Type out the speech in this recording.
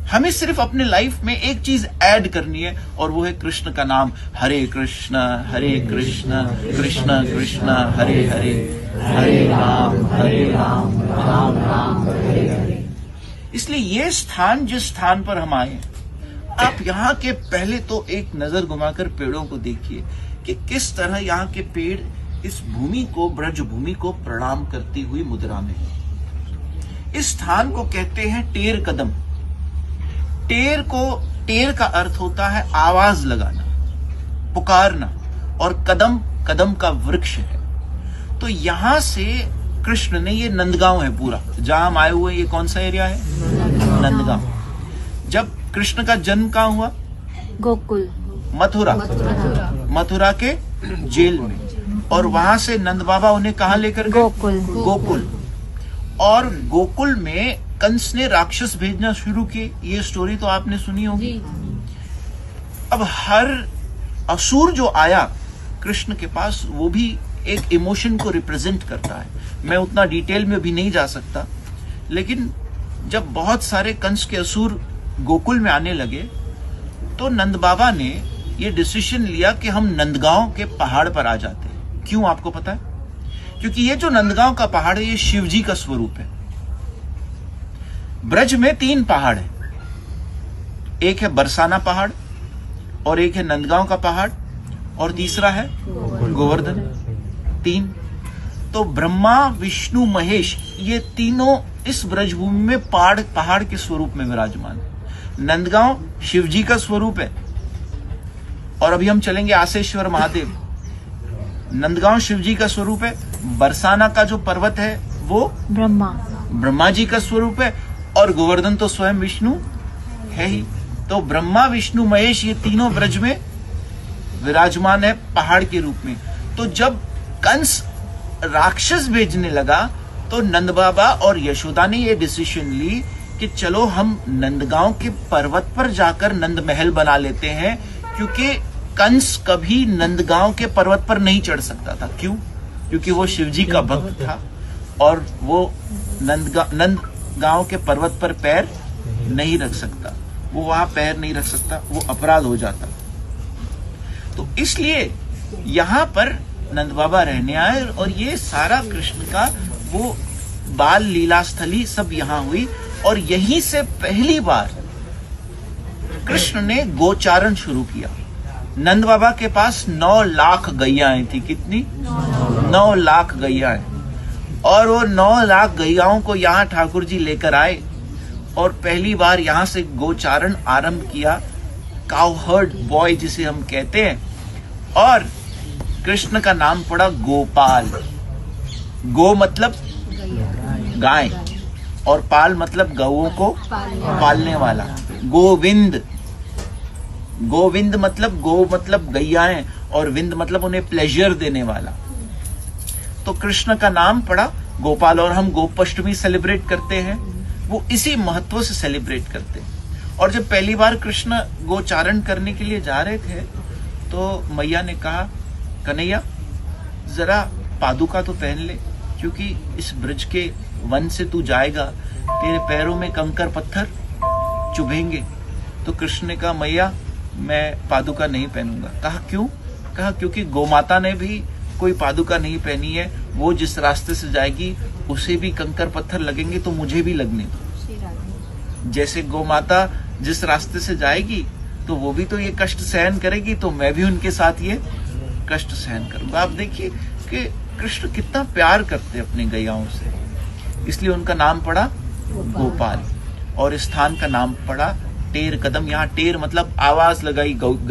हमें सिर्फ अपने लाइफ में एक चीज ऐड करनी है और वो है कृष्ण का नाम। हरे कृष्ण कृष्ण कृष्ण हरे हरे, हरे राम राम राम हरे हरे। इसलिए ये स्थान जिस स्थान पर हम आए, आप यहाँ के पहले तो एक नजर घुमाकर पेड़ों को देखिए कि किस तरह यहाँ के पेड़ इस भूमि को, ब्रज भूमि को प्रणाम करती हुई मुद्रा में। इस स्थान को कहते हैं टेर कदम। टेर का अर्थ होता है आवाज लगाना, पुकारना, और कदम कदम का वृक्ष है। तो यहां से कृष्ण ने, ये नंदगांव है पूरा जहां हम आए हुए, ये कौन सा एरिया है? नंदगांव। जब कृष्ण का जन्म कहां हुआ? गोकुल, मथुरा के जेल में, और वहां से नंद बाबा उन्हें कहां लेकर गए? गोकुल। और गोकुल में कंस ने राक्षस भेजना शुरू किए, ये स्टोरी तो आपने सुनी होगी। अब हर असुर जो आया कृष्ण के पास, वो भी एक इमोशन को रिप्रेजेंट करता है। मैं उतना डिटेल में भी नहीं जा सकता, लेकिन जब बहुत सारे कंस के असुर गोकुल में आने लगे तो नंद बाबा ने ये डिसीजन लिया कि हम नंदगांव के पहाड़ पर आ जाते हैं। क्यों आपको पता है? क्योंकि ये जो नंदगांव का पहाड़ है, ये शिव जी का स्वरूप है। ब्रज में 3 पहाड़ है, एक है बरसाना पहाड़, और एक है नंदगांव का पहाड़, और तीसरा है गोवर्धन। 3। तो ब्रह्मा, विष्णु, महेश, ये तीनों इस ब्रजभूमि में पहाड़ के स्वरूप में विराजमान है। नंदगांव शिव जी का स्वरूप है, और अभी हम चलेंगे आसेश्वर महादेव। नंदगांव शिव जी का स्वरूप है। बरसाना का जो पर्वत है वो ब्रह्मा जी का स्वरूप है, और गोवर्धन तो स्वयं विष्णु है ही। तो ब्रह्मा, विष्णु, महेश, ये तीनों ब्रज में विराजमान है पहाड़ के रूप में। तो जब कंस राक्षस भेजने लगा तो नंद बाबा और यशोदा ने ये डिसीजन ली कि चलो हम नंदगांव के पर्वत पर जाकर नंद महल बना लेते हैं, क्योंकि कंस कभी नंदगांव के पर्वत पर नहीं चढ़ सकता था। क्यों? क्योंकि वो शिवजी का भक्त था, और वो नंदगांव के पर्वत पर पैर नहीं रख सकता। वो वहां पैर नहीं रख सकता, वो अपराध हो जाता। तो इसलिए यहां पर नंद बाबा रहने आए, और ये सारा कृष्ण का वो बाल लीला स्थली सब यहां हुई। और यहीं से पहली बार कृष्ण ने गोचारण शुरू किया। नंद बाबा के पास 9 लाख गैयाएं थी। कितनी? 9 लाख गैयाएं। और वो 9 लाख गैयाओं को यहाँ ठाकुर जी लेकर आए, और पहली बार यहाँ से गोचारण आरंभ किया। काउहर्ड बॉय जिसे हम कहते हैं, और कृष्ण का नाम पड़ा गोपाल। गो मतलब गाय, और पाल मतलब गौओं को पालने वाला। गोविंद मतलब गो मतलब गैयाएं, और विंद मतलब उन्हें प्लेजर देने वाला। तो कृष्ण का नाम पड़ा गोपाल। और हम गोपाष्टमी सेलिब्रेट करते हैं, वो इसी महत्व से सेलिब्रेट करते हैं। और जब पहली बार कृष्ण गोचारण करने के लिए जा रहे थे तो मैया ने कहा, कन्हैया जरा पादुका तो पहन ले, क्योंकि इस ब्रज के वन से तू जाएगा, तेरे पैरों में कंकर पत्थर चुभेंगे। तो कृष्ण ने कहा, मैया मैं पादुका नहीं पहनूंगा। कहा क्यों? कहा क्योंकि गोमाता ने भी कोई पादुका नहीं पहनी है, वो जिस रास्ते से जाएगी उसे भी कंकर पत्थर लगेंगे, तो मुझे भी लगने दो। जैसे गोमाता जिस रास्ते से जाएगी तो वो भी तो ये कष्ट सहन करेगी, तो मैं भी उनके साथ ये कष्ट सहन करूंगा। आप देखिए कि कृष्ण कितना प्यार करते अपने गैयाओं से, इसलिए उनका नाम पड़ा गोपाल। और इस स्थान का नाम पड़ा टेर कदम। यहाँ टेर मतलब आवाज लगाई गैया।